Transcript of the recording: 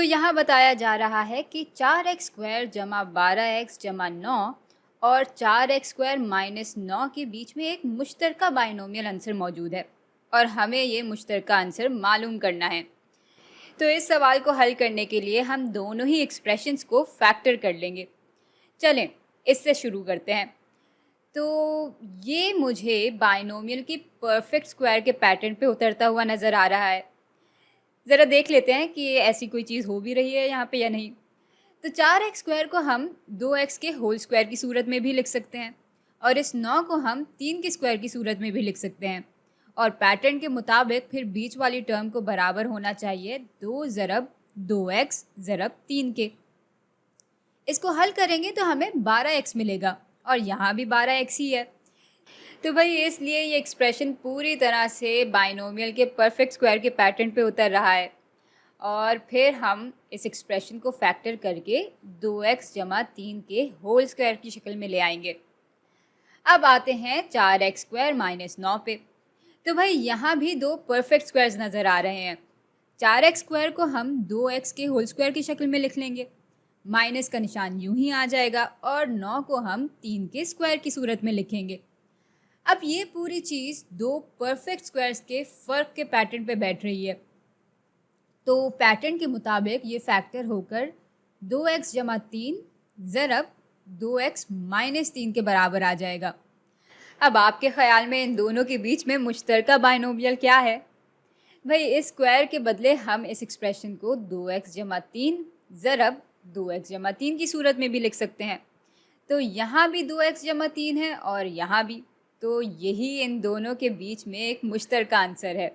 तो यहाँ बताया जा रहा है कि 4x² जमा 12x जमा 9 और 4x² माइनस 9 के बीच में एक मुश्तरका बाइनोमियल आंसर मौजूद है और हमें ये मुश्तरका आंसर मालूम करना है। तो इस सवाल को हल करने के लिए हम दोनों ही एक्सप्रेशंस को फैक्टर कर लेंगे। चलें इससे शुरू करते हैं। तो ये मुझे बाइनोमियल की परफेक्ट स्क्वायर के पैटर्न पे उतरता हुआ नज़र आ रहा है। ज़रा देख लेते हैं कि ऐसी कोई चीज़ हो भी रही है यहाँ पे या नहीं। तो 4x² को हम 2x के होल स्क्वायर की सूरत में भी लिख सकते हैं और इस 9 को हम 3 के स्क्वायर की सूरत में भी लिख सकते हैं और पैटर्न के मुताबिक फिर बीच वाली टर्म को बराबर होना चाहिए 2 ज़रब 2x ज़रब 3 के। इसको हल करेंगे तो हमें 12x मिलेगा और यहाँ भी 12x ही है। तो भाई इसलिए ये एक्सप्रेशन पूरी तरह से बाइनोमियल के परफेक्ट स्क्वायर के पैटर्न पे उतर रहा है और फिर हम इस एक्सप्रेशन को फैक्टर करके 2x जमा 3 के होल स्क्वायर की शक्ल में ले आएंगे। अब आते हैं 4x² माइनस 9 पे। तो भाई यहाँ भी दो परफेक्ट स्क्वायर्स नज़र आ रहे हैं। 4x² को हम 2x के होल स्क्वायर की शक्ल में लिख लेंगे, माइनस का निशान यूं ही आ जाएगा और 9 को हम 3 के स्क्वायर की सूरत में लिखेंगे। अब ये पूरी चीज़ दो परफेक्ट स्क्वायर्स के फ़र्क के पैटर्न पे बैठ रही है। तो पैटर्न के मुताबिक ये फैक्टर होकर 2x जमा 3 ज़रब 2x माइनस 3 के बराबर आ जाएगा। अब आपके ख़्याल में इन दोनों के बीच में मुश्तरका बाइनोमियल क्या है? भाई इस स्क्वायर के बदले हम इस एक्सप्रेशन को 2x जमा 3 ज़रब 2x जमा 3 की सूरत में भी लिख सकते हैं। तो यहाँ भी 2x जमा 3 है और यहाँ भी, तो यही इन दोनों के बीच में एक मुश्तरका आंसर है।